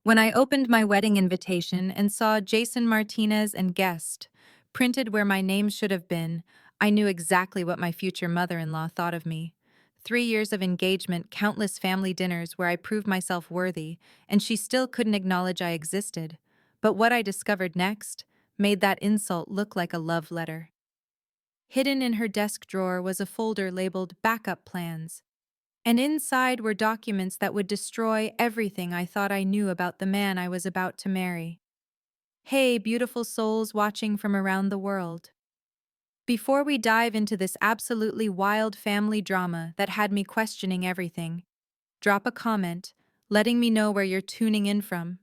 When I opened my wedding invitation and saw Jason Martinez and guest printed where my name should have been, I knew exactly what my future mother-in-law thought of me. 3 years of engagement, countless family dinners where I proved myself worthy, and she still couldn't acknowledge I existed. But what I discovered next made that insult look like a love letter. Hidden in her desk drawer was a folder labeled Backup Plans, and inside were documents that would destroy everything I thought I knew about the man I was about to marry. Hey, beautiful souls watching from around the world. Before we dive into this absolutely wild family drama that had me questioning everything, drop a comment, letting me know where you're tuning in from.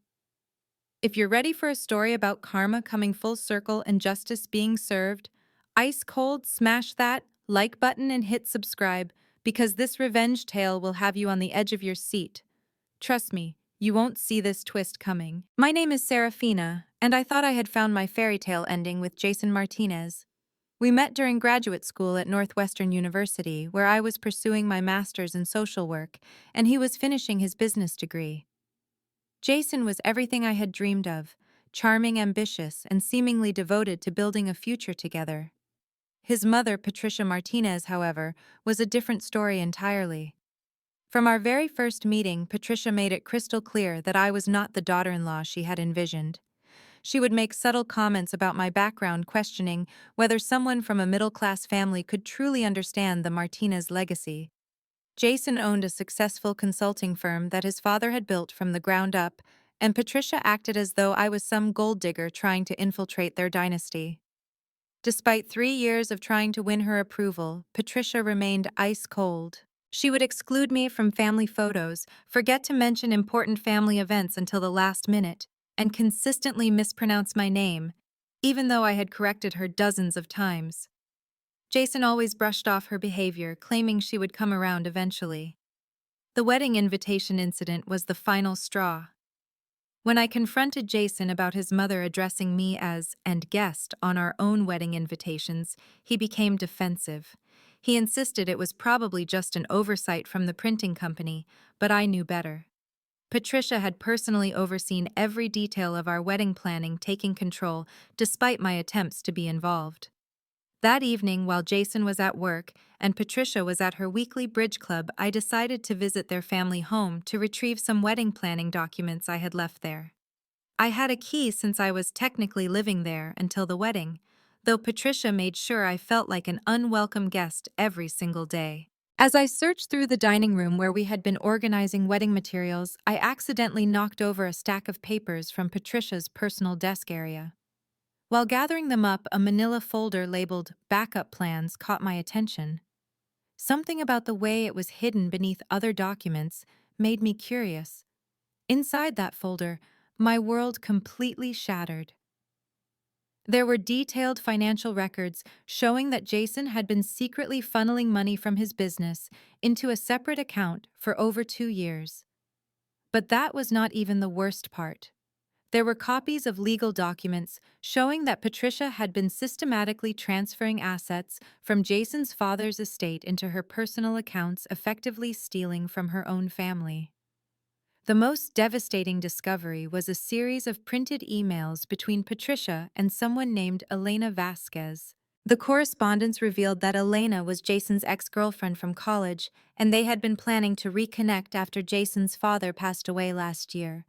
If you're ready for a story about karma coming full circle and justice being served, ice cold, smash that like button and hit subscribe because this revenge tale will have you on the edge of your seat. Trust me, you won't see this twist coming. My name is Serafina, and I thought I had found my fairy tale ending with Jason Martinez. We met during graduate school at Northwestern University, where I was pursuing my master's in social work, and he was finishing his business degree. Jason was everything I had dreamed of, charming, ambitious, and seemingly devoted to building a future together. His mother, Patricia Martinez, however, was a different story entirely. From our very first meeting, Patricia made it crystal clear that I was not the daughter-in-law she had envisioned. She would make subtle comments about my background, questioning whether someone from a middle-class family could truly understand the Martinez legacy. Jason owned a successful consulting firm that his father had built from the ground up, and Patricia acted as though I was some gold digger trying to infiltrate their dynasty. Despite 3 years of trying to win her approval, Patricia remained ice cold. She would exclude me from family photos, forget to mention important family events until the last minute, and consistently mispronounce my name, even though I had corrected her dozens of times. Jason always brushed off her behavior, claiming she would come around eventually. The wedding invitation incident was the final straw. When I confronted Jason about his mother addressing me as "and guest" on our own wedding invitations, he became defensive. He insisted it was probably just an oversight from the printing company, but I knew better. Patricia had personally overseen every detail of our wedding planning, taking control, despite my attempts to be involved. That evening, while Jason was at work and Patricia was at her weekly bridge club, I decided to visit their family home to retrieve some wedding planning documents I had left there. I had a key since I was technically living there until the wedding, though Patricia made sure I felt like an unwelcome guest every single day. As I searched through the dining room where we had been organizing wedding materials, I accidentally knocked over a stack of papers from Patricia's personal desk area. While gathering them up, a manila folder labeled Backup Plans caught my attention. Something about the way it was hidden beneath other documents made me curious. Inside that folder, my world completely shattered. There were detailed financial records showing that Jason had been secretly funneling money from his business into a separate account for over 2 years. But that was not even the worst part. There were copies of legal documents showing that Patricia had been systematically transferring assets from Jason's father's estate into her personal accounts, effectively stealing from her own family. The most devastating discovery was a series of printed emails between Patricia and someone named Elena Vasquez. The correspondence revealed that Elena was Jason's ex-girlfriend from college, and they had been planning to reconnect after Jason's father passed away last year.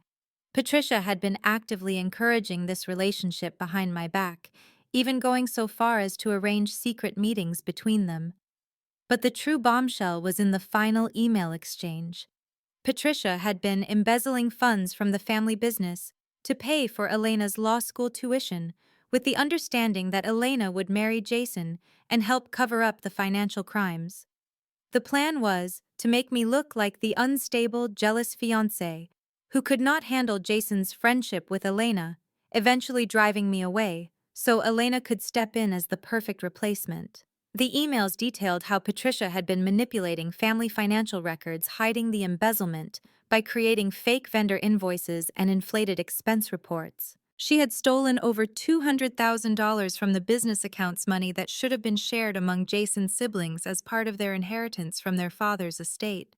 Patricia had been actively encouraging this relationship behind my back, even going so far as to arrange secret meetings between them. But the true bombshell was in the final email exchange. Patricia had been embezzling funds from the family business to pay for Elena's law school tuition, with the understanding that Elena would marry Jason and help cover up the financial crimes. The plan was to make me look like the unstable, jealous fiancé who could not handle Jason's friendship with Elena, eventually driving me away, so Elena could step in as the perfect replacement. The emails detailed how Patricia had been manipulating family financial records, hiding the embezzlement by creating fake vendor invoices and inflated expense reports. She had stolen over $200,000 from the business accounts, money that should have been shared among Jason's siblings as part of their inheritance from their father's estate.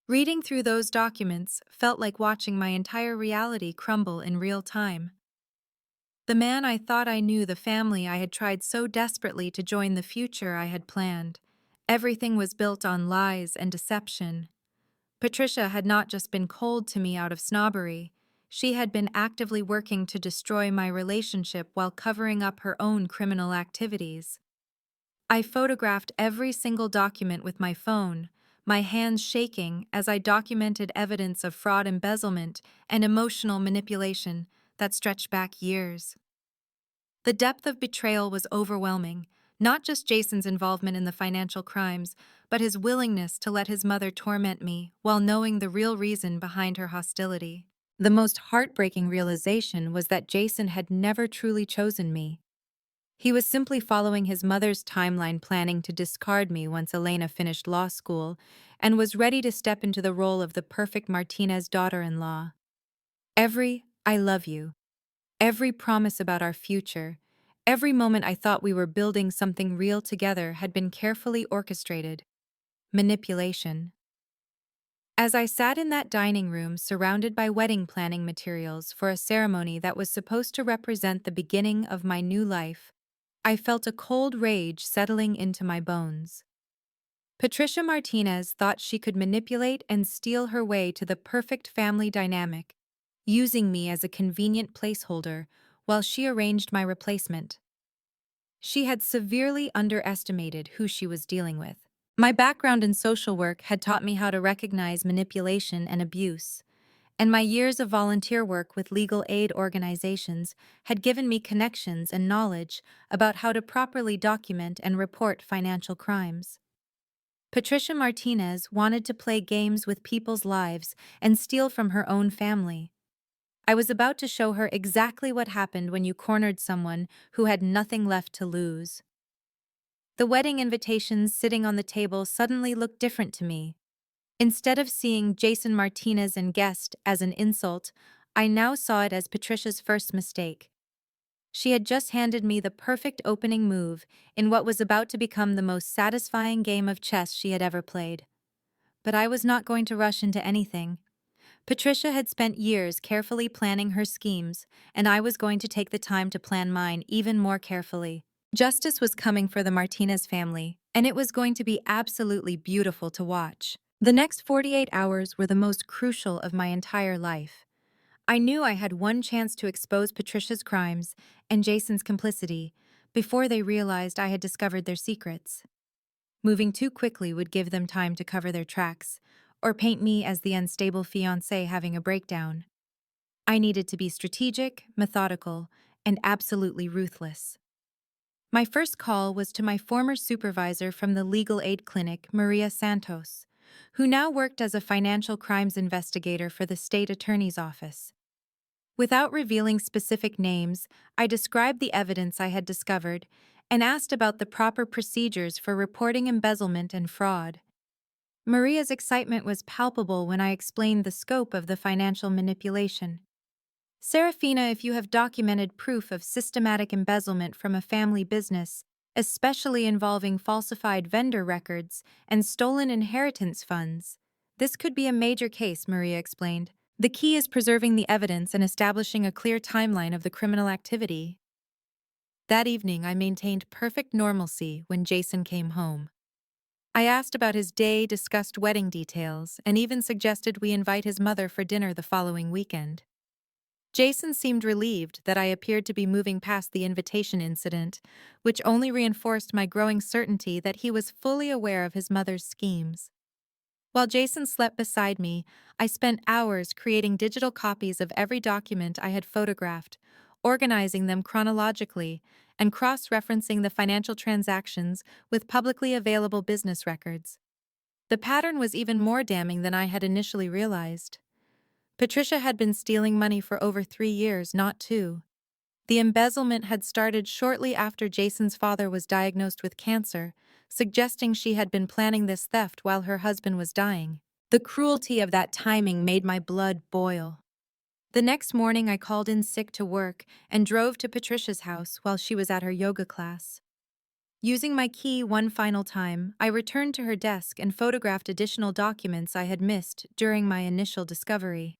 Reading through those documents felt like watching my entire reality crumble in real time. The man I thought I knew, the family I had tried so desperately to join, the future I had planned. Everything was built on lies and deception. Patricia had not just been cold to me out of snobbery, she had been actively working to destroy my relationship while covering up her own criminal activities. I photographed every single document with my phone, my hands shaking as I documented evidence of fraud, embezzlement, and emotional manipulation that stretched back years. The depth of betrayal was overwhelming, not just Jason's involvement in the financial crimes, but his willingness to let his mother torment me while knowing the real reason behind her hostility. The most heartbreaking realization was that Jason had never truly chosen me. He was simply following his mother's timeline, planning to discard me once Elena finished law school and was ready to step into the role of the perfect Martinez daughter-in-law. Every "I love you," every promise about our future, every moment I thought we were building something real together had been carefully orchestrated. Manipulation. As I sat in that dining room surrounded by wedding planning materials for a ceremony that was supposed to represent the beginning of my new life, I felt a cold rage settling into my bones. Patricia Martinez thought she could manipulate and steal her way to the perfect family dynamic, using me as a convenient placeholder while she arranged my replacement. She had severely underestimated who she was dealing with. My background in social work had taught me how to recognize manipulation and abuse, and my years of volunteer work with legal aid organizations had given me connections and knowledge about how to properly document and report financial crimes. Patricia Martinez wanted to play games with people's lives and steal from her own family. I was about to show her exactly what happened when you cornered someone who had nothing left to lose. The wedding invitations sitting on the table suddenly looked different to me. Instead of seeing Jason Martinez and guest as an insult, I now saw it as Patricia's first mistake. She had just handed me the perfect opening move in what was about to become the most satisfying game of chess she had ever played. But I was not going to rush into anything. Patricia had spent years carefully planning her schemes, and I was going to take the time to plan mine even more carefully. Justice was coming for the Martinez family, and it was going to be absolutely beautiful to watch. The next 48 hours were the most crucial of my entire life. I knew I had one chance to expose Patricia's crimes and Jason's complicity before they realized I had discovered their secrets. Moving too quickly would give them time to cover their tracks, or paint me as the unstable fiancé having a breakdown. I needed to be strategic, methodical, and absolutely ruthless. My first call was to my former supervisor from the legal aid clinic, Maria Santos, who now worked as a financial crimes investigator for the state attorney's office. Without revealing specific names, I described the evidence I had discovered and asked about the proper procedures for reporting embezzlement and fraud. Maria's excitement was palpable when I explained the scope of the financial manipulation. "Serafina, if you have documented proof of systematic embezzlement from a family business, especially involving falsified vendor records and stolen inheritance funds, this could be a major case," Maria explained. "The key is preserving the evidence and establishing a clear timeline of the criminal activity." That evening, I maintained perfect normalcy when Jason came home. I asked about his day, discussed wedding details, and even suggested we invite his mother for dinner the following weekend. Jason seemed relieved that I appeared to be moving past the invitation incident, which only reinforced my growing certainty that he was fully aware of his mother's schemes. While Jason slept beside me, I spent hours creating digital copies of every document I had photographed, organizing them chronologically, and cross-referencing the financial transactions with publicly available business records. The pattern was even more damning than I had initially realized. Patricia had been stealing money for over 3 years, not 2. The embezzlement had started shortly after Jason's father was diagnosed with cancer, suggesting she had been planning this theft while her husband was dying. The cruelty of that timing made my blood boil. The next morning, I called in sick to work and drove to Patricia's house while she was at her yoga class. Using my key one final time, I returned to her desk and photographed additional documents I had missed during my initial discovery.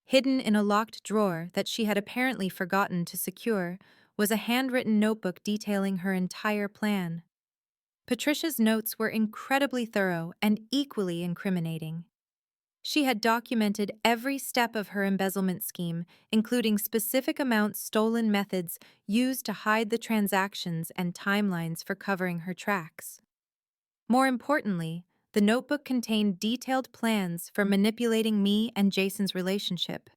Hidden in a locked drawer that she had apparently forgotten to secure was a handwritten notebook detailing her entire plan. Patricia's notes were incredibly thorough and equally incriminating. She had documented every step of her embezzlement scheme, including specific amounts stolen methods used to hide the transactions and timelines for covering her tracks. More importantly, the notebook contained detailed plans for manipulating me and Jason's relationship.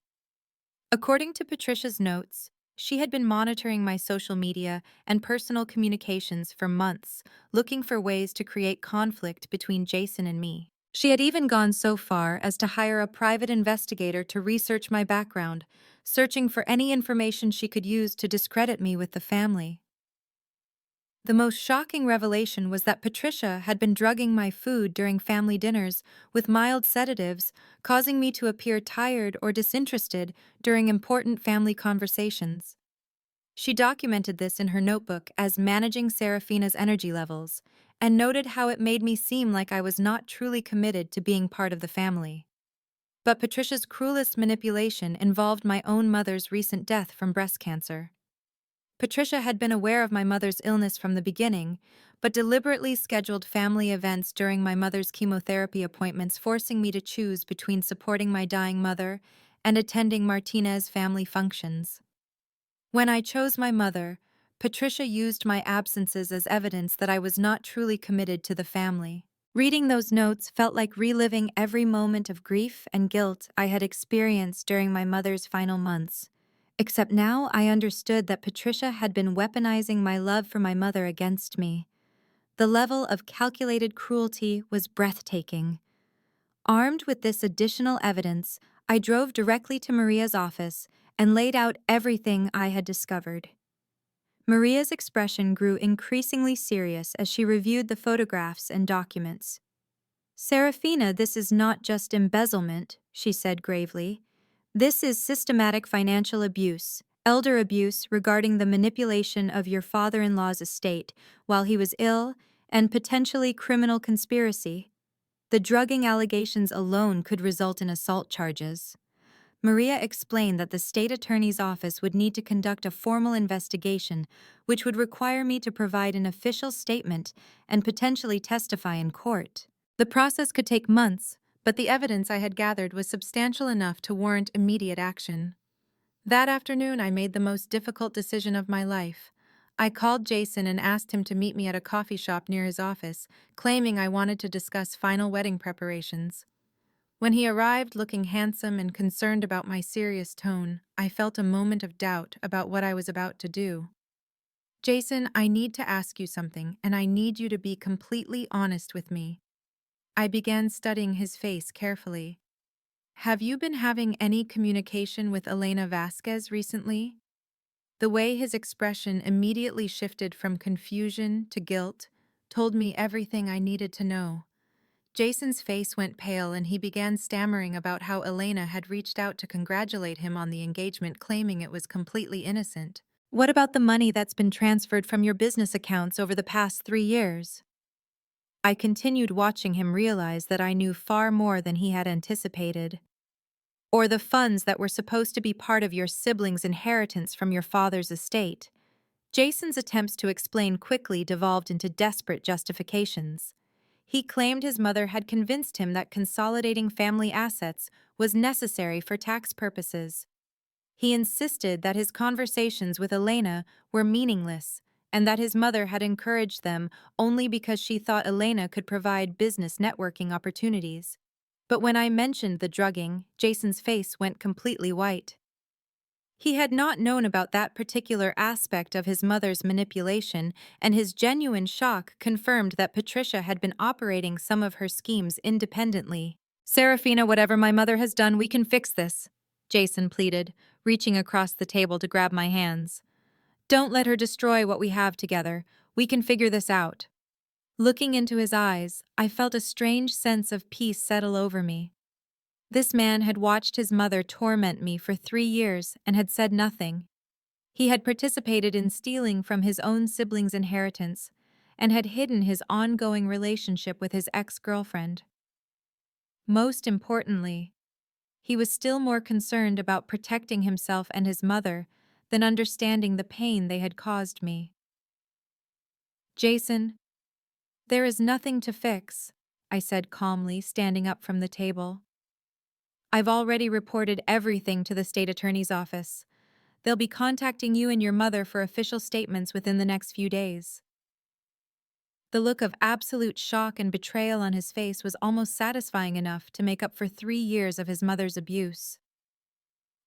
According to Patricia's notes, she had been monitoring my social media and personal communications for months, looking for ways to create conflict between Jason and me. She had even gone so far as to hire a private investigator to research my background, searching for any information she could use to discredit me with the family. The most shocking revelation was that Patricia had been drugging my food during family dinners with mild sedatives, causing me to appear tired or disinterested during important family conversations. She documented this in her notebook as managing Serafina's energy levels, and noted how it made me seem like I was not truly committed to being part of the family. But Patricia's cruelest manipulation involved my own mother's recent death from breast cancer. Patricia had been aware of my mother's illness from the beginning, but deliberately scheduled family events during my mother's chemotherapy appointments, forcing me to choose between supporting my dying mother and attending Martinez family functions. When I chose my mother, Patricia used my absences as evidence that I was not truly committed to the family. Reading those notes felt like reliving every moment of grief and guilt I had experienced during my mother's final months. Except now I understood that Patricia had been weaponizing my love for my mother against me. The level of calculated cruelty was breathtaking. Armed with this additional evidence, I drove directly to Maria's office and laid out everything I had discovered. Maria's expression grew increasingly serious as she reviewed the photographs and documents. "Serafina, this is not just embezzlement," she said gravely. "This is systematic financial abuse, elder abuse regarding the manipulation of your father-in-law's estate while he was ill, and potentially criminal conspiracy. The drugging allegations alone could result in assault charges." Maria explained that the state attorney's office would need to conduct a formal investigation, which would require me to provide an official statement and potentially testify in court. The process could take months, but the evidence I had gathered was substantial enough to warrant immediate action. That afternoon, I made the most difficult decision of my life. I called Jason and asked him to meet me at a coffee shop near his office, claiming I wanted to discuss final wedding preparations. When he arrived looking handsome and concerned about my serious tone, I felt a moment of doubt about what I was about to do. "Jason, I need to ask you something, and I need you to be completely honest with me." I began studying his face carefully. "Have you been having any communication with Elena Vasquez recently?" The way his expression immediately shifted from confusion to guilt told me everything I needed to know. Jason's face went pale and he began stammering about how Elena had reached out to congratulate him on the engagement, claiming it was completely innocent. "What about the money that's been transferred from your business accounts over the past 3 years?" I continued, watching him realize that I knew far more than he had anticipated. "Or the funds that were supposed to be part of your siblings' inheritance from your father's estate?" Jason's attempts to explain quickly devolved into desperate justifications. He claimed his mother had convinced him that consolidating family assets was necessary for tax purposes. He insisted that his conversations with Elena were meaningless and that his mother had encouraged them only because she thought Elena could provide business networking opportunities. But when I mentioned the drugging, Jason's face went completely white. He had not known about that particular aspect of his mother's manipulation, and his genuine shock confirmed that Patricia had been operating some of her schemes independently. "Serafina, whatever my mother has done, we can fix this," Jason pleaded, reaching across the table to grab my hands. "Don't let her destroy what we have together. We can figure this out." Looking into his eyes, I felt a strange sense of peace settle over me. This man had watched his mother torment me for 3 years and had said nothing. He had participated in stealing from his own siblings' inheritance, and had hidden his ongoing relationship with his ex-girlfriend. Most importantly, he was still more concerned about protecting himself and his mother than understanding the pain they had caused me. "Jason, there is nothing to fix," I said calmly, standing up from the table. "I've already reported everything to the state attorney's office. They'll be contacting you and your mother for official statements within the next few days." The look of absolute shock and betrayal on his face was almost satisfying enough to make up for 3 years of his mother's abuse.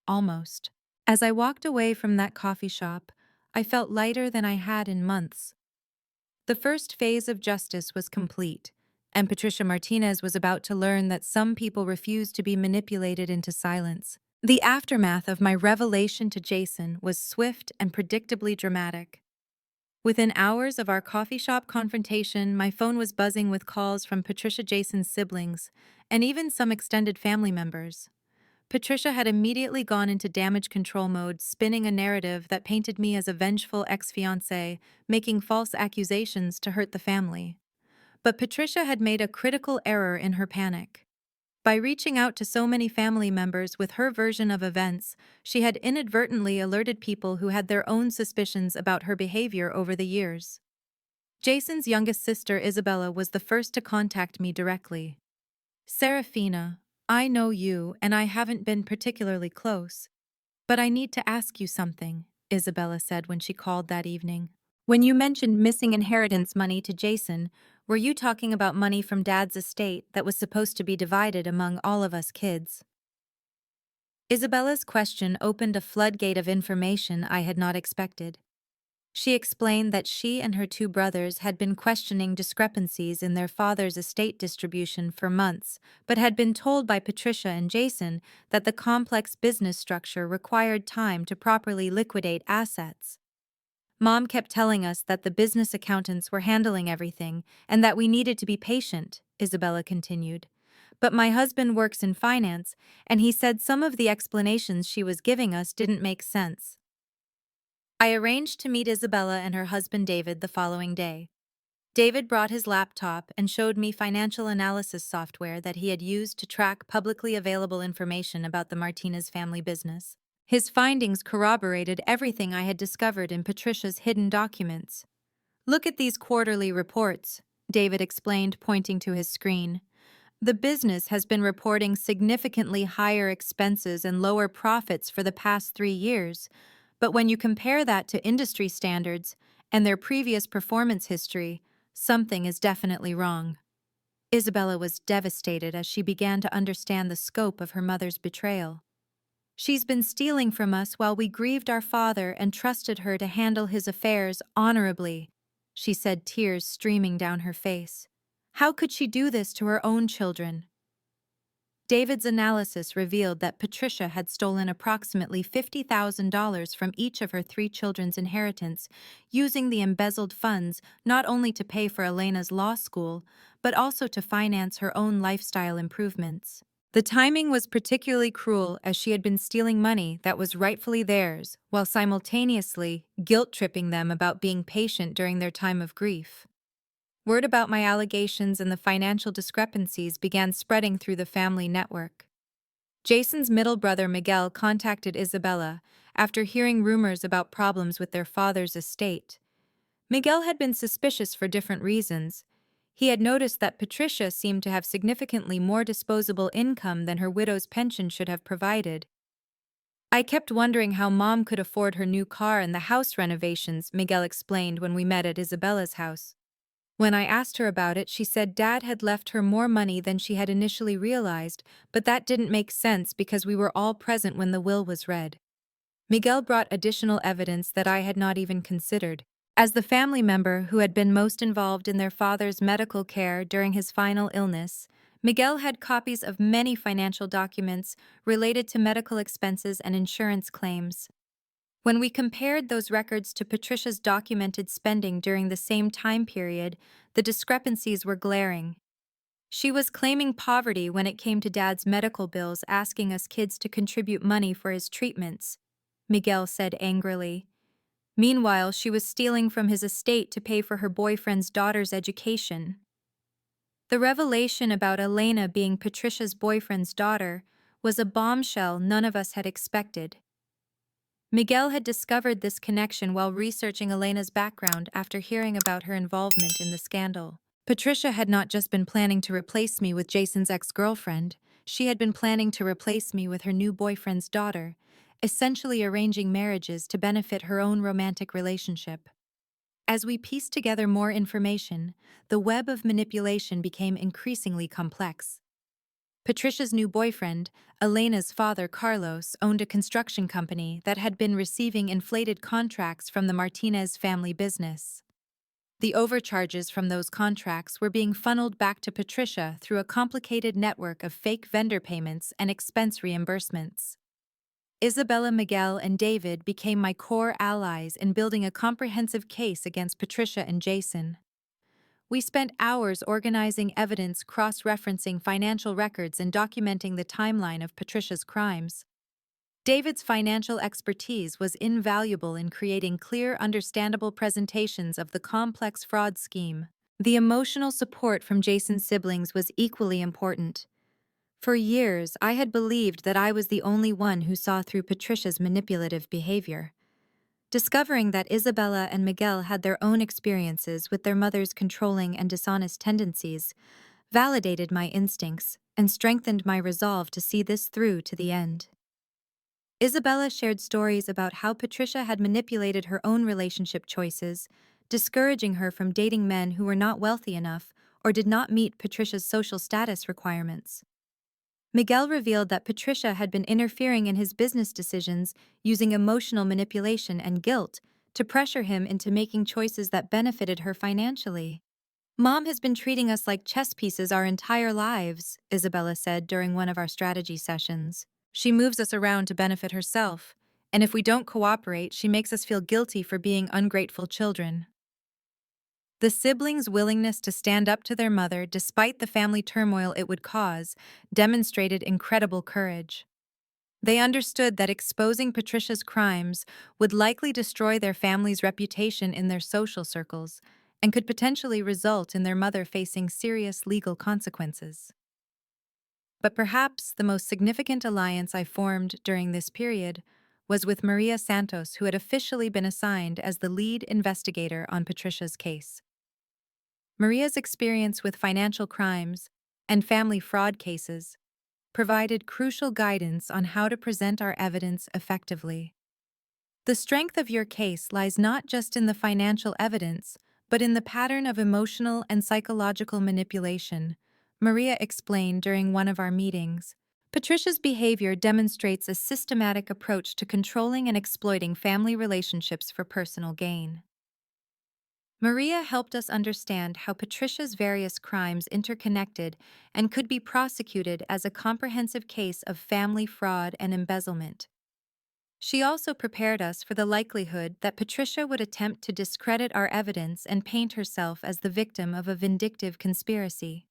Almost. As I walked away from that coffee shop, I felt lighter than I had in months. The first phase of justice was complete, and Patricia Martinez was about to learn that some people refuse to be manipulated into silence. The aftermath of my revelation to Jason was swift and predictably dramatic. Within hours of our coffee shop confrontation, my phone was buzzing with calls from Patricia Jason's siblings, and even some extended family members. Patricia had immediately gone into damage control mode, spinning a narrative that painted me as a vengeful ex-fiancé, making false accusations to hurt the family. But Patricia had made a critical error in her panic. By reaching out to so many family members with her version of events, she had inadvertently alerted people who had their own suspicions about her behavior over the years. Jason's youngest sister, Isabella, was the first to contact me directly. "Serafina, I know you and I haven't been particularly close, but I need to ask you something," Isabella said when she called that evening. "When you mentioned missing inheritance money to Jason, were you talking about money from Dad's estate that was supposed to be divided among all of us kids?" Isabella's question opened a floodgate of information I had not expected. She explained that she and her two brothers had been questioning discrepancies in their father's estate distribution for months, but had been told by Patricia and Jason that the complex business structure required time to properly liquidate assets. "Mom kept telling us that the business accountants were handling everything and that we needed to be patient," Isabella continued. "But my husband works in finance, and he said some of the explanations she was giving us didn't make sense." I arranged to meet Isabella and her husband David the following day. David brought his laptop and showed me financial analysis software that he had used to track publicly available information about the Martinez family business. His findings corroborated everything I had discovered in Patricia's hidden documents. "Look at these quarterly reports," David explained, pointing to his screen. "The business has been reporting significantly higher expenses and lower profits for the past 3 years, but when you compare that to industry standards and their previous performance history, something is definitely wrong." Isabella was devastated as she began to understand the scope of her mother's betrayal. "She's been stealing from us while we grieved our father and trusted her to handle his affairs honorably," she said, tears streaming down her face. "How could she do this to her own children?" David's analysis revealed that Patricia had stolen approximately $50,000 from each of her 3 children's inheritance, using the embezzled funds not only to pay for Elena's law school, but also to finance her own lifestyle improvements. The timing was particularly cruel as she had been stealing money that was rightfully theirs, while simultaneously guilt-tripping them about being patient during their time of grief. Word about my allegations and the financial discrepancies began spreading through the family network. Jason's middle brother Miguel contacted Isabella after hearing rumors about problems with their father's estate. Miguel had been suspicious for different reasons. He had noticed that Patricia seemed to have significantly more disposable income than her widow's pension should have provided. "I kept wondering how Mom could afford her new car and the house renovations," Miguel explained when we met at Isabella's house. When I asked her about it, she said Dad had left her more money than she had initially realized, but that didn't make sense because we were all present when the will was read. Miguel brought additional evidence that I had not even considered. As the family member who had been most involved in their father's medical care during his final illness, Miguel had copies of many financial documents related to medical expenses and insurance claims. When we compared those records to Patricia's documented spending during the same time period, the discrepancies were glaring. She was claiming poverty when it came to Dad's medical bills, asking us kids to contribute money for his treatments, Miguel said angrily. Meanwhile, she was stealing from his estate to pay for her boyfriend's daughter's education. The revelation about Elena being Patricia's boyfriend's daughter was a bombshell none of us had expected. Miguel had discovered this connection while researching Elena's background after hearing about her involvement in the scandal. Patricia had not just been planning to replace me with Jason's ex-girlfriend, she had been planning to replace me with her new boyfriend's daughter, essentially arranging marriages to benefit her own romantic relationship. As we pieced together more information, the web of manipulation became increasingly complex. Patricia's new boyfriend, Elena's father Carlos, owned a construction company that had been receiving inflated contracts from the Martinez family business. The overcharges from those contracts were being funneled back to Patricia through a complicated network of fake vendor payments and expense reimbursements. Isabella, Miguel, and David became my core allies in building a comprehensive case against Patricia and Jason. We spent hours organizing evidence, cross-referencing financial records, and documenting the timeline of Patricia's crimes. David's financial expertise was invaluable in creating clear, understandable presentations of the complex fraud scheme. The emotional support from Jason's siblings was equally important. For years, I had believed that I was the only one who saw through Patricia's manipulative behavior. Discovering that Isabella and Miguel had their own experiences with their mother's controlling and dishonest tendencies validated my instincts and strengthened my resolve to see this through to the end. Isabella shared stories about how Patricia had manipulated her own relationship choices, discouraging her from dating men who were not wealthy enough or did not meet Patricia's social status requirements. Miguel revealed that Patricia had been interfering in his business decisions using emotional manipulation and guilt to pressure him into making choices that benefited her financially. "Mom has been treating us like chess pieces our entire lives," Isabella said during one of our strategy sessions. "She moves us around to benefit herself, and if we don't cooperate, she makes us feel guilty for being ungrateful children." The siblings' willingness to stand up to their mother despite the family turmoil it would cause demonstrated incredible courage. They understood that exposing Patricia's crimes would likely destroy their family's reputation in their social circles and could potentially result in their mother facing serious legal consequences. But perhaps the most significant alliance I formed during this period was with Maria Santos, who had officially been assigned as the lead investigator on Patricia's case. Maria's experience with financial crimes and family fraud cases provided crucial guidance on how to present our evidence effectively. "The strength of your case lies not just in the financial evidence, but in the pattern of emotional and psychological manipulation," Maria explained during one of our meetings. "Patricia's behavior demonstrates a systematic approach to controlling and exploiting family relationships for personal gain." Maria helped us understand how Patricia's various crimes interconnected and could be prosecuted as a comprehensive case of family fraud and embezzlement. She also prepared us for the likelihood that Patricia would attempt to discredit our evidence and paint herself as the victim of a vindictive conspiracy.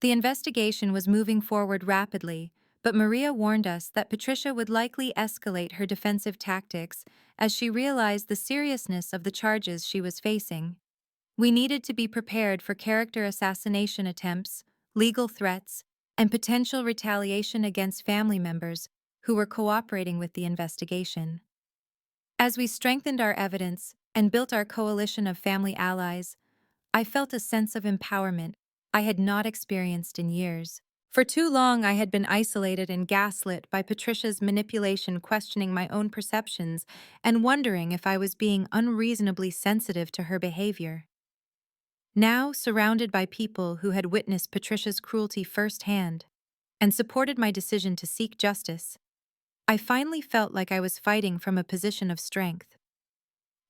The investigation was moving forward rapidly, but Maria warned us that Patricia would likely escalate her defensive tactics as she realized the seriousness of the charges she was facing. We needed to be prepared for character assassination attempts, legal threats, and potential retaliation against family members who were cooperating with the investigation. As we strengthened our evidence and built our coalition of family allies, I felt a sense of empowerment I had not experienced in years. For too long, I had been isolated and gaslit by Patricia's manipulation, questioning my own perceptions and wondering if I was being unreasonably sensitive to her behavior. Now, surrounded by people who had witnessed Patricia's cruelty firsthand and supported my decision to seek justice, I finally felt like I was fighting from a position of strength.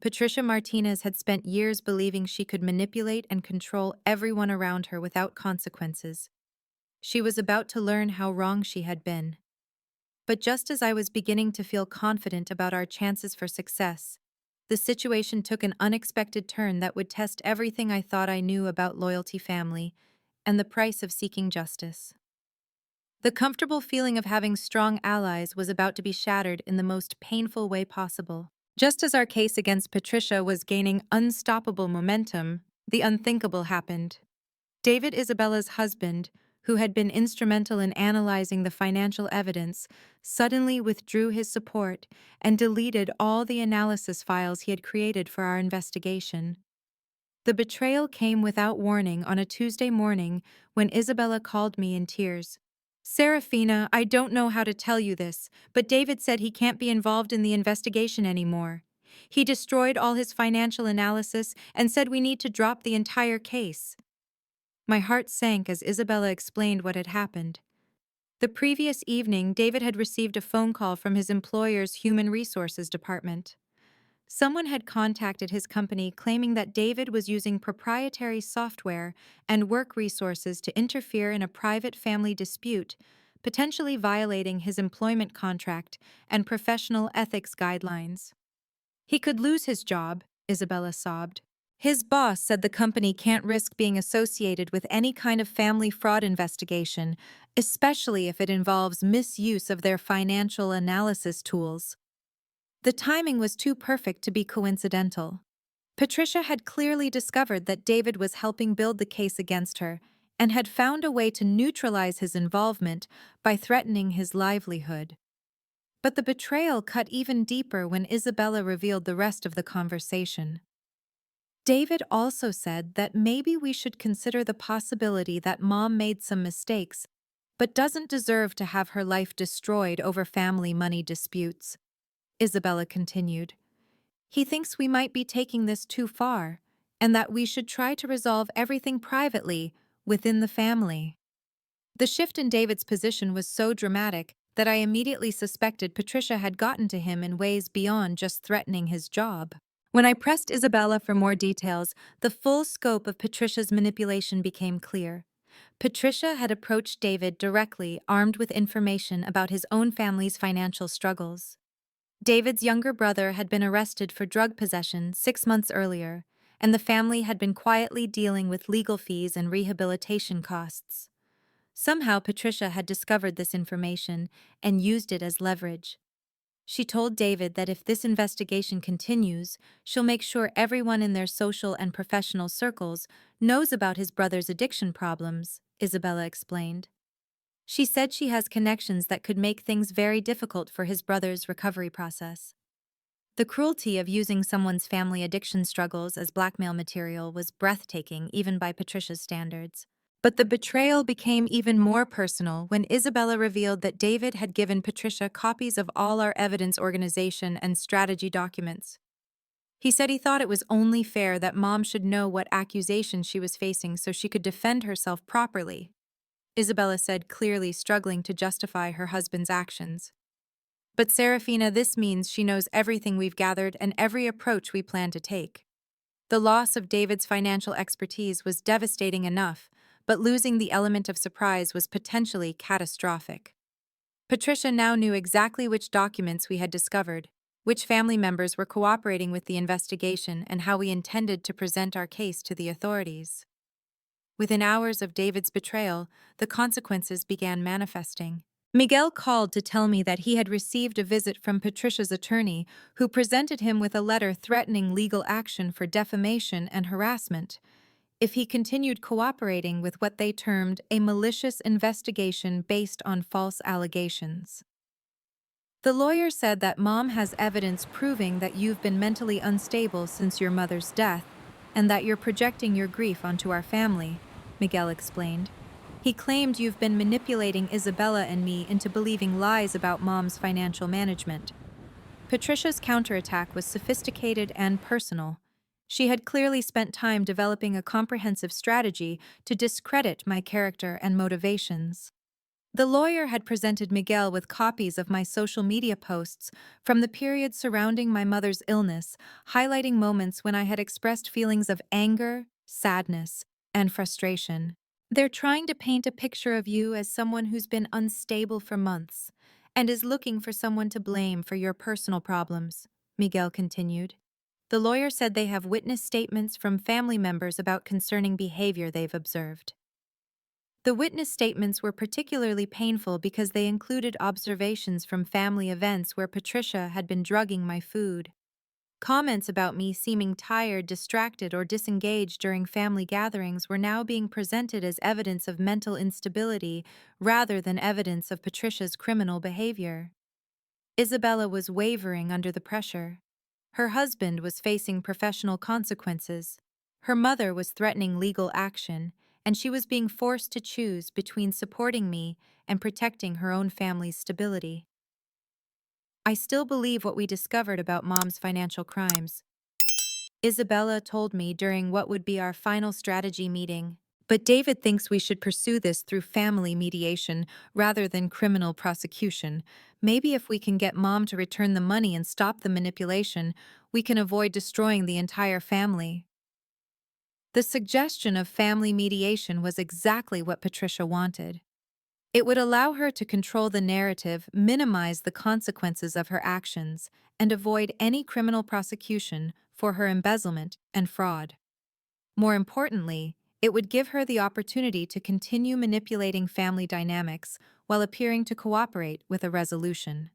Patricia Martinez had spent years believing she could manipulate and control everyone around her without consequences. She was about to learn how wrong she had been. But just as I was beginning to feel confident about our chances for success, the situation took an unexpected turn that would test everything I thought I knew about loyalty, family, and the price of seeking justice. The comfortable feeling of having strong allies was about to be shattered in the most painful way possible. Just as our case against Patricia was gaining unstoppable momentum, the unthinkable happened. David Isabella's husband, who had been instrumental in analyzing the financial evidence, suddenly withdrew his support and deleted all the analysis files he had created for our investigation. The betrayal came without warning on a Tuesday morning when Isabella called me in tears. Serafina, I don't know how to tell you this, but David said he can't be involved in the investigation anymore. He destroyed all his financial analysis and said we need to drop the entire case. My heart sank as Isabella explained what had happened. The previous evening, David had received a phone call from his employer's human resources department. Someone had contacted his company claiming that David was using proprietary software and work resources to interfere in a private family dispute, potentially violating his employment contract and professional ethics guidelines. He could lose his job, Isabella sobbed. His boss said the company can't risk being associated with any kind of family fraud investigation, especially if it involves misuse of their financial analysis tools. The timing was too perfect to be coincidental. Patricia had clearly discovered that David was helping build the case against her and had found a way to neutralize his involvement by threatening his livelihood. But the betrayal cut even deeper when Isabella revealed the rest of the conversation. David also said that maybe we should consider the possibility that Mom made some mistakes, but doesn't deserve to have her life destroyed over family money disputes. Isabella continued. He thinks we might be taking this too far, and that we should try to resolve everything privately, within the family. The shift in David's position was so dramatic that I immediately suspected Patricia had gotten to him in ways beyond just threatening his job. When I pressed Isabella for more details, the full scope of Patricia's manipulation became clear. Patricia had approached David directly, armed with information about his own family's financial struggles. David's younger brother had been arrested for drug possession 6 months earlier, and the family had been quietly dealing with legal fees and rehabilitation costs. Somehow Patricia had discovered this information and used it as leverage. She told David that if this investigation continues, she'll make sure everyone in their social and professional circles knows about his brother's addiction problems, Isabella explained. She said she has connections that could make things very difficult for his brother's recovery process. The cruelty of using someone's family addiction struggles as blackmail material was breathtaking even by Patricia's standards. But the betrayal became even more personal when Isabella revealed that David had given Patricia copies of all our evidence organization and strategy documents. He said he thought it was only fair that Mom should know what accusations she was facing so she could defend herself properly. Isabella said, clearly struggling to justify her husband's actions. But Serafina, this means she knows everything we've gathered and every approach we plan to take. The loss of David's financial expertise was devastating enough, but losing the element of surprise was potentially catastrophic. Patricia now knew exactly which documents we had discovered, which family members were cooperating with the investigation, and how we intended to present our case to the authorities. Within hours of David's betrayal, the consequences began manifesting. Miguel called to tell me that he had received a visit from Patricia's attorney, who presented him with a letter threatening legal action for defamation and harassment if he continued cooperating with what they termed a malicious investigation based on false allegations. The lawyer said that Mom has evidence proving that you've been mentally unstable since your mother's death, and that you're projecting your grief onto our family, Miguel explained. He claimed you've been manipulating Isabella and me into believing lies about Mom's financial management. Patricia's counterattack was sophisticated and personal. She had clearly spent time developing a comprehensive strategy to discredit my character and motivations. The lawyer had presented Miguel with copies of my social media posts from the period surrounding my mother's illness, highlighting moments when I had expressed feelings of anger, sadness, and frustration. They're trying to paint a picture of you as someone who's been unstable for months and is looking for someone to blame for your personal problems, Miguel continued. The lawyer said they have witness statements from family members about concerning behavior they've observed. The witness statements were particularly painful because they included observations from family events where Patricia had been drugging my food. Comments about me seeming tired, distracted, or disengaged during family gatherings were now being presented as evidence of mental instability rather than evidence of Patricia's criminal behavior. Isabella was wavering under the pressure. Her husband was facing professional consequences. Her mother was threatening legal action, and she was being forced to choose between supporting me and protecting her own family's stability. I still believe what we discovered about Mom's financial crimes. Isabella told me during what would be our final strategy meeting. But David thinks we should pursue this through family mediation rather than criminal prosecution. Maybe if we can get Mom to return the money and stop the manipulation, we can avoid destroying the entire family. The suggestion of family mediation was exactly what Patricia wanted. It would allow her to control the narrative, minimize the consequences of her actions, and avoid any criminal prosecution for her embezzlement and fraud. More importantly, it would give her the opportunity to continue manipulating family dynamics while appearing to cooperate with a resolution.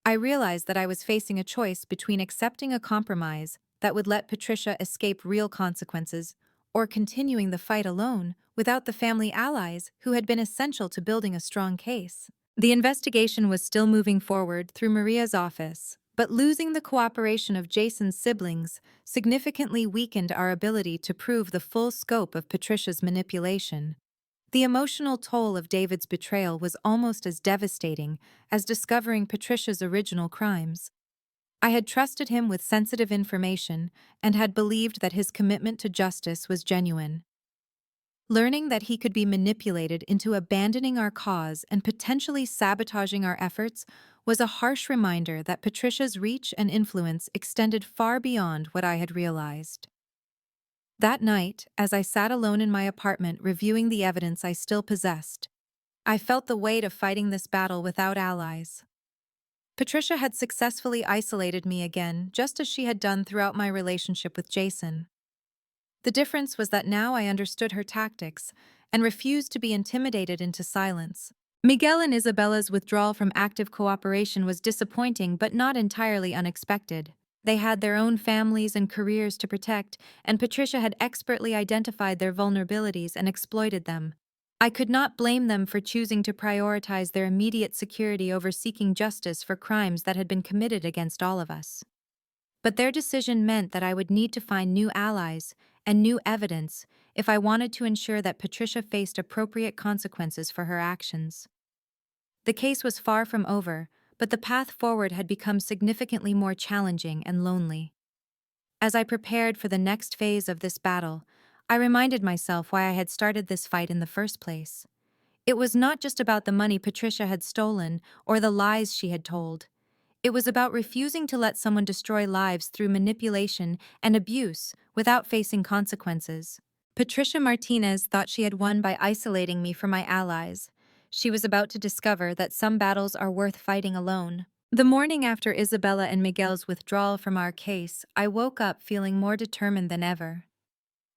I realized that I was facing a choice between accepting a compromise that would let Patricia escape real consequences or continuing the fight alone without the family allies who had been essential to building a strong case. The investigation was still moving forward through Maria's office, but losing the cooperation of Jason's siblings significantly weakened our ability to prove the full scope of Patricia's manipulation. The emotional toll of David's betrayal was almost as devastating as discovering Patricia's original crimes. I had trusted him with sensitive information and had believed that his commitment to justice was genuine. Learning that he could be manipulated into abandoning our cause and potentially sabotaging our efforts was a harsh reminder that Patricia's reach and influence extended far beyond what I had realized. That night, as I sat alone in my apartment reviewing the evidence I still possessed, I felt the weight of fighting this battle without allies. Patricia had successfully isolated me again, just as she had done throughout my relationship with Jason. The difference was that now I understood her tactics and refused to be intimidated into silence. Miguel and Isabella's withdrawal from active cooperation was disappointing but not entirely unexpected. They had their own families and careers to protect, and Patricia had expertly identified their vulnerabilities and exploited them. I could not blame them for choosing to prioritize their immediate security over seeking justice for crimes that had been committed against all of us. But their decision meant that I would need to find new allies and new evidence if I wanted to ensure that Patricia faced appropriate consequences for her actions. The case was far from over, but the path forward had become significantly more challenging and lonely. As I prepared for the next phase of this battle, I reminded myself why I had started this fight in the first place. It was not just about the money Patricia had stolen or the lies she had told. It was about refusing to let someone destroy lives through manipulation and abuse without facing consequences. Patricia Martinez thought she had won by isolating me from my allies. She was about to discover that some battles are worth fighting alone. The morning after Isabella and Miguel's withdrawal from our case, I woke up feeling more determined than ever.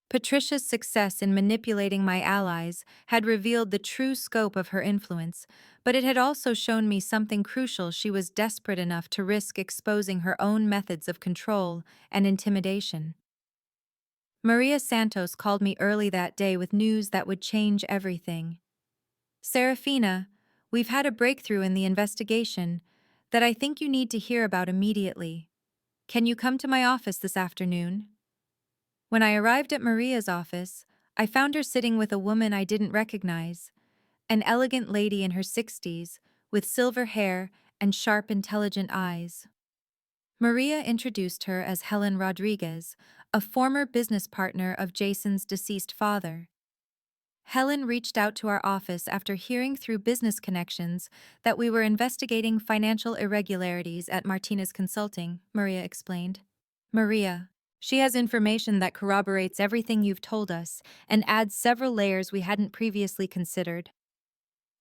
Patricia's success in manipulating my allies had revealed the true scope of her influence, but it had also shown me something crucial: she was desperate enough to risk exposing her own methods of control and intimidation. Maria Santos called me early that day with news that would change everything. "Serafina, we've had a breakthrough in the investigation that I think you need to hear about immediately. Can you come to my office this afternoon?" When I arrived at Maria's office, I found her sitting with a woman I didn't recognize, an elegant lady in her 60s, with silver hair and sharp, intelligent eyes. Maria introduced her as Helen Rodriguez, a former business partner of Jason's deceased father. Helen reached out to our office after hearing through business connections that we were investigating financial irregularities at Martinez Consulting, Maria explained. "Maria, she has information that corroborates everything you've told us and adds several layers we hadn't previously considered."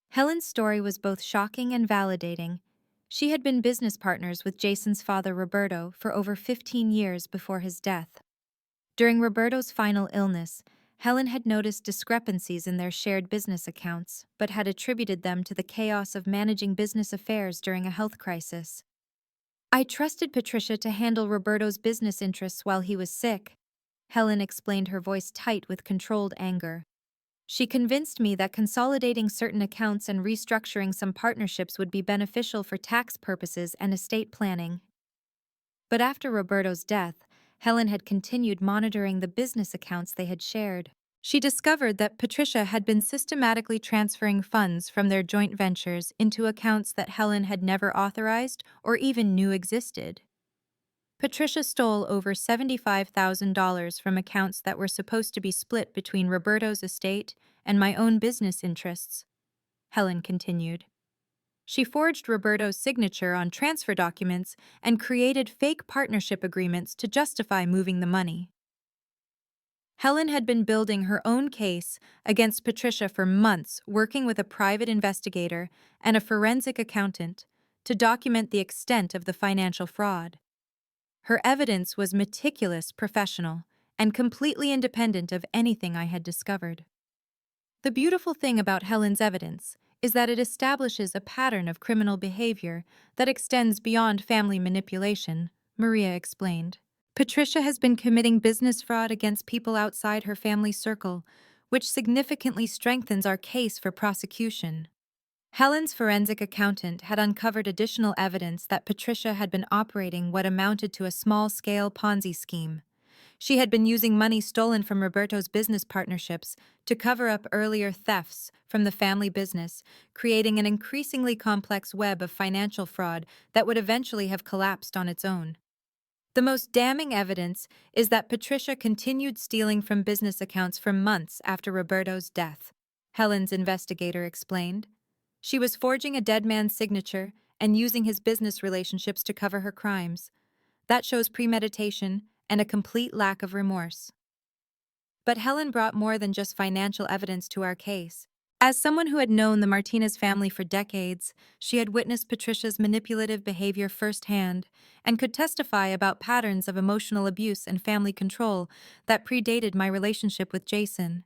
Helen's story was both shocking and validating. She had been business partners with Jason's father, Roberto, for over 15 years before his death. During Roberto's final illness, Helen had noticed discrepancies in their shared business accounts, but had attributed them to the chaos of managing business affairs during a health crisis. I trusted Patricia to handle Roberto's business interests while he was sick. Helen explained, her voice tight with controlled anger. She convinced me that consolidating certain accounts and restructuring some partnerships would be beneficial for tax purposes and estate planning. But after Roberto's death, Helen had continued monitoring the business accounts they had shared. She discovered that Patricia had been systematically transferring funds from their joint ventures into accounts that Helen had never authorized or even knew existed. Patricia stole over $75,000 from accounts that were supposed to be split between Roberto's estate and my own business interests, Helen continued. She forged Roberto's signature on transfer documents and created fake partnership agreements to justify moving the money. Helen had been building her own case against Patricia for months, working with a private investigator and a forensic accountant to document the extent of the financial fraud. Her evidence was meticulous, professional, and completely independent of anything I had discovered. The beautiful thing about Helen's evidence is that it establishes a pattern of criminal behavior that extends beyond family manipulation, Maria explained. Patricia has been committing business fraud against people outside her family circle, which significantly strengthens our case for prosecution. Helen's forensic accountant had uncovered additional evidence that Patricia had been operating what amounted to a small-scale Ponzi scheme. She had been using money stolen from Roberto's business partnerships to cover up earlier thefts from the family business, creating an increasingly complex web of financial fraud that would eventually have collapsed on its own. The most damning evidence is that Patricia continued stealing from business accounts for months after Roberto's death, Helen's investigator explained. She was forging a dead man's signature and using his business relationships to cover her crimes. That shows premeditation and a complete lack of remorse. But Helen brought more than just financial evidence to our case. As someone who had known the Martinez family for decades, she had witnessed Patricia's manipulative behavior firsthand and could testify about patterns of emotional abuse and family control that predated my relationship with Jason.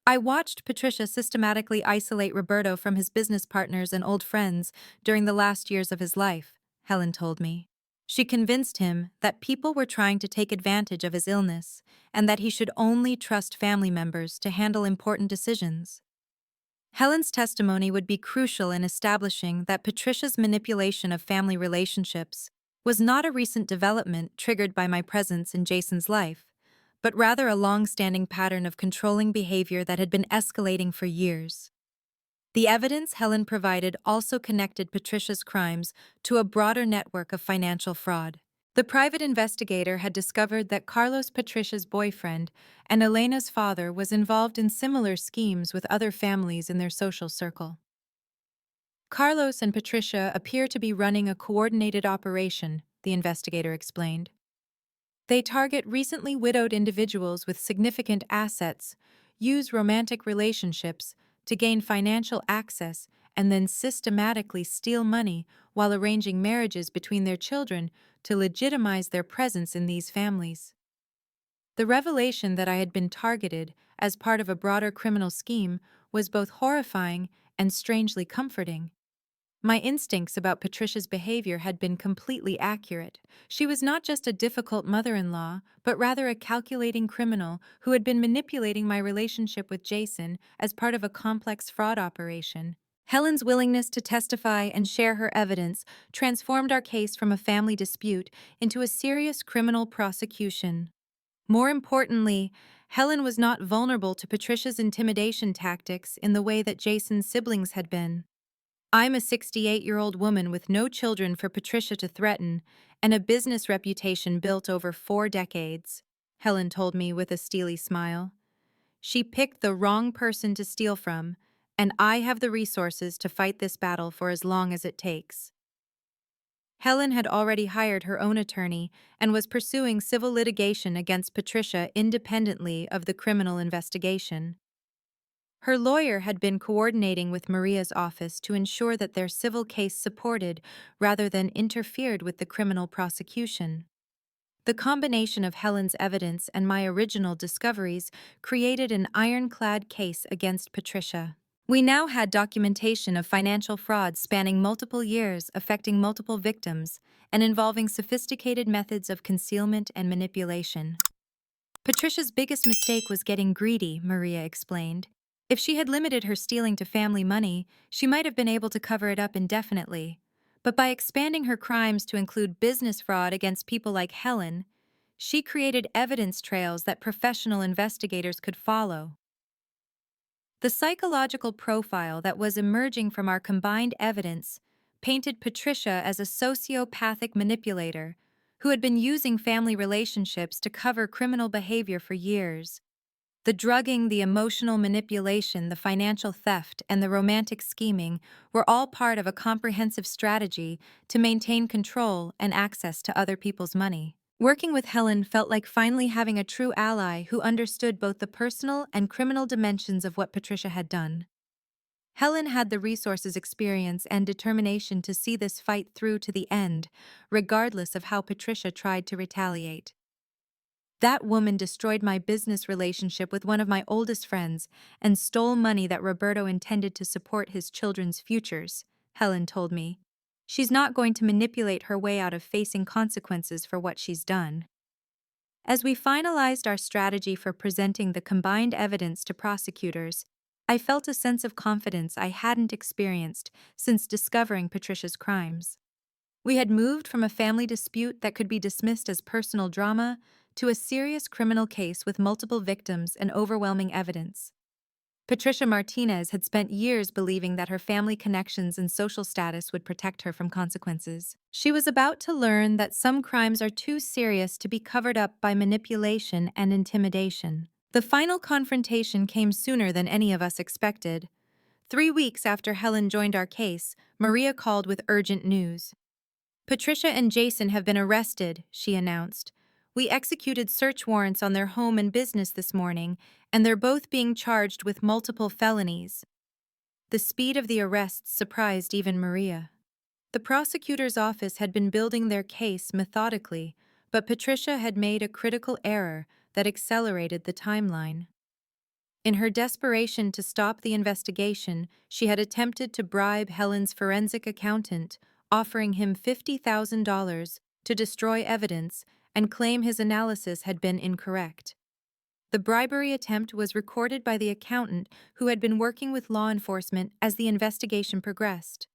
I watched Patricia systematically isolate Roberto from his business partners and old friends during the last years of his life, Helen told me. She convinced him that people were trying to take advantage of his illness and that he should only trust family members to handle important decisions. Helen's testimony would be crucial in establishing that Patricia's manipulation of family relationships was not a recent development triggered by my presence in Jason's life, but rather a long-standing pattern of controlling behavior that had been escalating for years. The evidence Helen provided also connected Patricia's crimes to a broader network of financial fraud. The private investigator had discovered that Carlos, Patricia's boyfriend, and Elena's father was involved in similar schemes with other families in their social circle. Carlos and Patricia appear to be running a coordinated operation, the investigator explained. They target recently widowed individuals with significant assets, use romantic relationships to gain financial access, and then systematically steal money while arranging marriages between their children to legitimize their presence in these families. The revelation that I had been targeted as part of a broader criminal scheme was both horrifying and strangely comforting. My instincts about Patricia's behavior had been completely accurate. She was not just a difficult mother-in-law, but rather a calculating criminal who had been manipulating my relationship with Jason as part of a complex fraud operation. Helen's willingness to testify and share her evidence transformed our case from a family dispute into a serious criminal prosecution. More importantly, Helen was not vulnerable to Patricia's intimidation tactics in the way that Jason's siblings had been. I'm a 68-year-old woman with no children for Patricia to threaten and a business reputation built over 4 decades, Helen told me with a steely smile. She picked the wrong person to steal from, and I have the resources to fight this battle for as long as it takes. Helen had already hired her own attorney and was pursuing civil litigation against Patricia independently of the criminal investigation. Her lawyer had been coordinating with Maria's office to ensure that their civil case supported rather than interfered with the criminal prosecution. The combination of Helen's evidence and my original discoveries created an ironclad case against Patricia. We now had documentation of financial fraud spanning multiple years, affecting multiple victims, and involving sophisticated methods of concealment and manipulation. Patricia's biggest mistake was getting greedy, Maria explained. If she had limited her stealing to family money, she might have been able to cover it up indefinitely. But by expanding her crimes to include business fraud against people like Helen, she created evidence trails that professional investigators could follow. The psychological profile that was emerging from our combined evidence painted Patricia as a sociopathic manipulator who had been using family relationships to cover criminal behavior for years. The drugging, the emotional manipulation, the financial theft, and the romantic scheming were all part of a comprehensive strategy to maintain control and access to other people's money. Working with Helen felt like finally having a true ally who understood both the personal and criminal dimensions of what Patricia had done. Helen had the resources, experience, and determination to see this fight through to the end, regardless of how Patricia tried to retaliate. That woman destroyed my business relationship with one of my oldest friends and stole money that Roberto intended to support his children's futures, Helen told me. She's not going to manipulate her way out of facing consequences for what she's done. As we finalized our strategy for presenting the combined evidence to prosecutors, I felt a sense of confidence I hadn't experienced since discovering Patricia's crimes. We had moved from a family dispute that could be dismissed as personal drama to a serious criminal case with multiple victims and overwhelming evidence. Patricia Martinez had spent years believing that her family connections and social status would protect her from consequences. She was about to learn that some crimes are too serious to be covered up by manipulation and intimidation. The final confrontation came sooner than any of us expected. 3 weeks after Helen joined our case, Maria called with urgent news. Patricia and Jason have been arrested, she announced. We executed search warrants on their home and business this morning, and they're both being charged with multiple felonies. The speed of the arrests surprised even Maria. The prosecutor's office had been building their case methodically, but Patricia had made a critical error that accelerated the timeline. In her desperation to stop the investigation, she had attempted to bribe Helen's forensic accountant, offering him $50,000 to destroy evidence and claim his analysis had been incorrect. The bribery attempt was recorded by the accountant who had been working with law enforcement as the investigation progressed.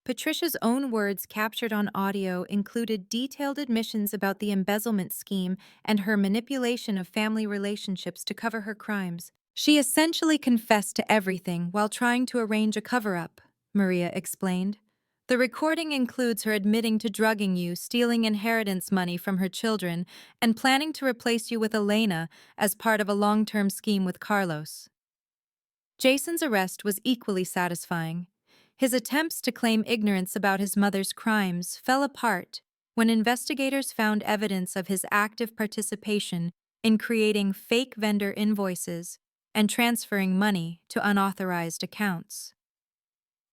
Patricia's own words captured on audio included detailed admissions about the embezzlement scheme and her manipulation of family relationships to cover her crimes. She essentially confessed to everything while trying to arrange a cover-up, Maria explained. The recording includes her admitting to drugging you, stealing inheritance money from her children, and planning to replace you with Elena as part of a long-term scheme with Carlos. Jason's arrest was equally satisfying. His attempts to claim ignorance about his mother's crimes fell apart when investigators found evidence of his active participation in creating fake vendor invoices and transferring money to unauthorized accounts.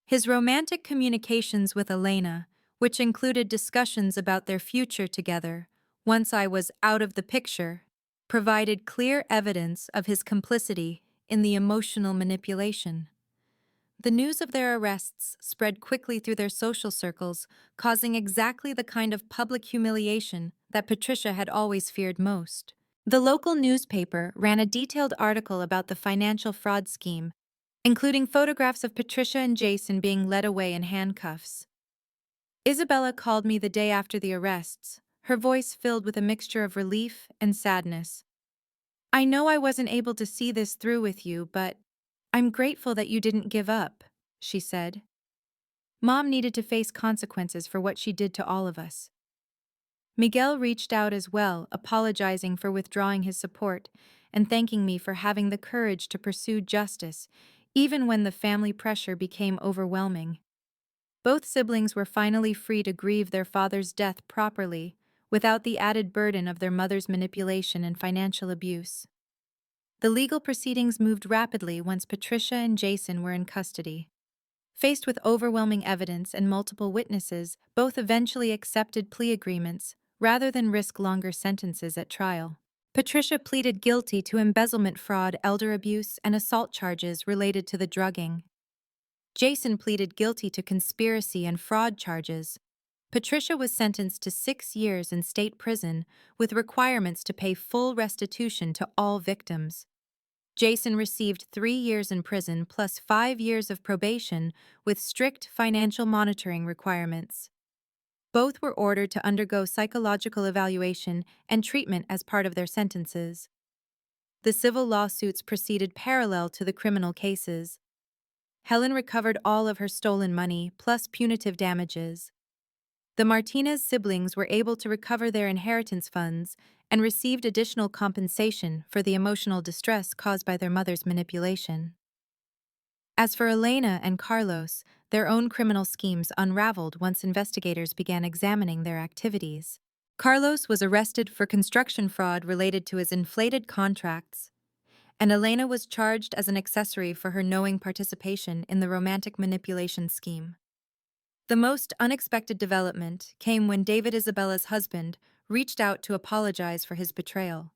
His romantic communications with Elena, which included discussions about their future together, once I was out of the picture, provided clear evidence of his complicity in the emotional manipulation. The news of their arrests spread quickly through their social circles, causing exactly the kind of public humiliation that Patricia had always feared most. The local newspaper ran a detailed article about the financial fraud scheme, including photographs of Patricia and Jason being led away in handcuffs. Isabella called me the day after the arrests, her voice filled with a mixture of relief and sadness. I know I wasn't able to see this through with you, but I'm grateful that you didn't give up, she said. Mom needed to face consequences for what she did to all of us. Miguel reached out as well, apologizing for withdrawing his support and thanking me for having the courage to pursue justice, even when the family pressure became overwhelming. Both siblings were finally free to grieve their father's death properly, without the added burden of their mother's manipulation and financial abuse. The legal proceedings moved rapidly once Patricia and Jason were in custody. Faced with overwhelming evidence and multiple witnesses, both eventually accepted plea agreements rather than risk longer sentences at trial. Patricia pleaded guilty to embezzlement fraud, elder abuse, and assault charges related to the drugging. Jason pleaded guilty to conspiracy and fraud charges. Patricia was sentenced to 6 years in state prison with requirements to pay full restitution to all victims. Jason received 3 years in prison plus 5 years of probation with strict financial monitoring requirements. Both were ordered to undergo psychological evaluation and treatment as part of their sentences. The civil lawsuits proceeded parallel to the criminal cases. Helen recovered all of her stolen money plus punitive damages. The Martinez siblings were able to recover their inheritance funds and received additional compensation for the emotional distress caused by their mother's manipulation. As for Elena and Carlos, their own criminal schemes unraveled once investigators began examining their activities. Carlos was arrested for construction fraud related to his inflated contracts, and Elena was charged as an accessory for her knowing participation in the romantic manipulation scheme. The most unexpected development came when David Isabella's husband reached out to apologize for his betrayal.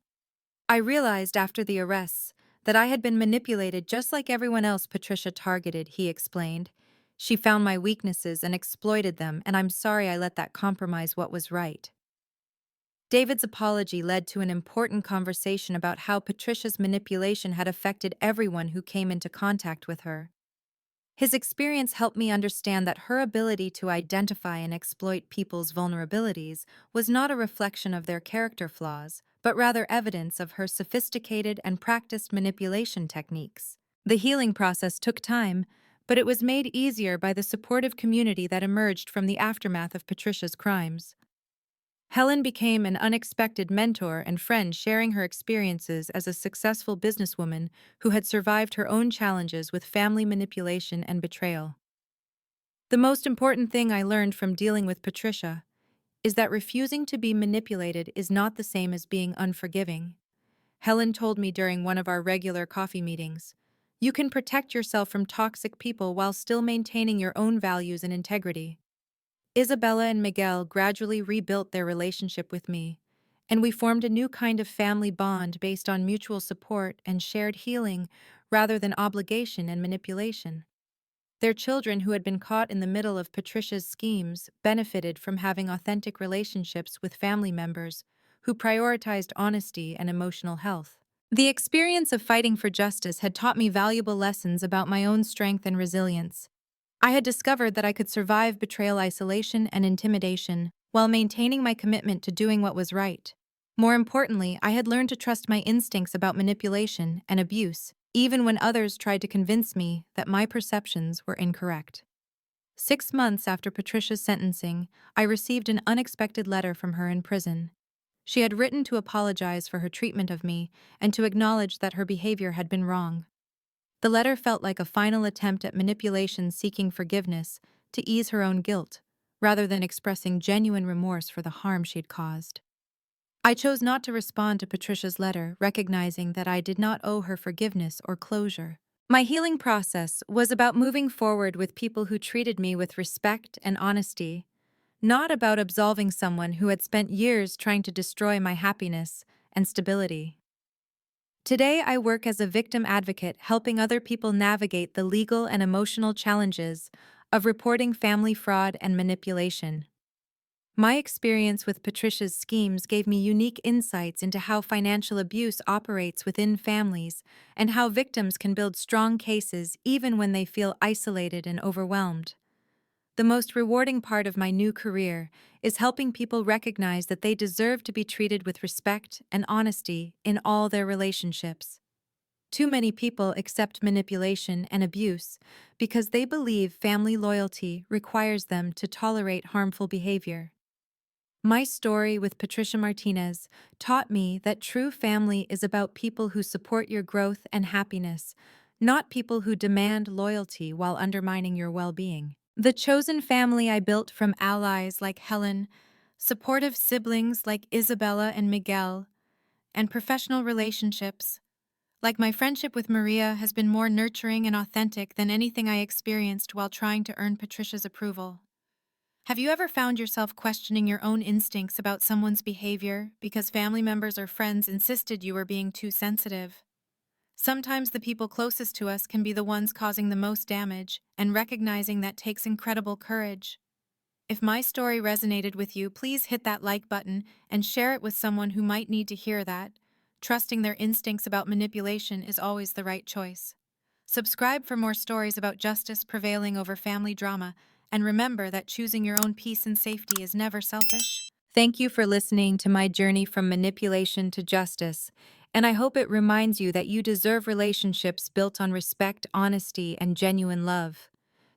I realized after the arrests that I had been manipulated just like everyone else Patricia targeted, he explained. She found my weaknesses and exploited them, and I'm sorry I let that compromise what was right. David's apology led to an important conversation about how Patricia's manipulation had affected everyone who came into contact with her. His experience helped me understand that her ability to identify and exploit people's vulnerabilities was not a reflection of their character flaws, but rather evidence of her sophisticated and practiced manipulation techniques. The healing process took time, but it was made easier by the supportive community that emerged from the aftermath of Patricia's crimes. Helen became an unexpected mentor and friend, sharing her experiences as a successful businesswoman who had survived her own challenges with family manipulation and betrayal. The most important thing I learned from dealing with Patricia is that refusing to be manipulated is not the same as being unforgiving. Helen told me during one of our regular coffee meetings, "You can protect yourself from toxic people while still maintaining your own values and integrity." Isabella and Miguel gradually rebuilt their relationship with me, and we formed a new kind of family bond based on mutual support and shared healing rather than obligation and manipulation. Their children, who had been caught in the middle of Patricia's schemes, benefited from having authentic relationships with family members who prioritized honesty and emotional health. The experience of fighting for justice had taught me valuable lessons about my own strength and resilience. I had discovered that I could survive betrayal, isolation, and intimidation while maintaining my commitment to doing what was right. More importantly, I had learned to trust my instincts about manipulation and abuse, even when others tried to convince me that my perceptions were incorrect. 6 months after Patricia's sentencing, I received an unexpected letter from her in prison. She had written to apologize for her treatment of me and to acknowledge that her behavior had been wrong. The letter felt like a final attempt at manipulation, seeking forgiveness to ease her own guilt, rather than expressing genuine remorse for the harm she had caused. I chose not to respond to Patricia's letter, recognizing that I did not owe her forgiveness or closure. My healing process was about moving forward with people who treated me with respect and honesty, not about absolving someone who had spent years trying to destroy my happiness and stability. Today, I work as a victim advocate, helping other people navigate the legal and emotional challenges of reporting family fraud and manipulation. My experience with Patricia's schemes gave me unique insights into how financial abuse operates within families and how victims can build strong cases even when they feel isolated and overwhelmed. The most rewarding part of my new career is helping people recognize that they deserve to be treated with respect and honesty in all their relationships. Too many people accept manipulation and abuse because they believe family loyalty requires them to tolerate harmful behavior. My story with Patricia Martinez taught me that true family is about people who support your growth and happiness, not people who demand loyalty while undermining your well-being. The chosen family I built from allies like Helen, supportive siblings like Isabella and Miguel, and professional relationships, like my friendship with Maria, has been more nurturing and authentic than anything I experienced while trying to earn Patricia's approval. Have you ever found yourself questioning your own instincts about someone's behavior because family members or friends insisted you were being too sensitive? Sometimes the people closest to us can be the ones causing the most damage, and recognizing that takes incredible courage. If my story resonated with you, please hit that like button and share it with someone who might need to hear that. Trusting their instincts about manipulation is always the right choice. Subscribe for more stories about justice prevailing over family drama, and remember that choosing your own peace and safety is never selfish. Thank you for listening to my journey from manipulation to justice, and I hope it reminds you that you deserve relationships built on respect, honesty, and genuine love.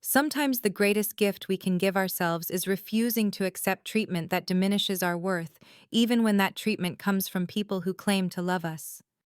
Sometimes the greatest gift we can give ourselves is refusing to accept treatment that diminishes our worth, even when that treatment comes from people who claim to love us.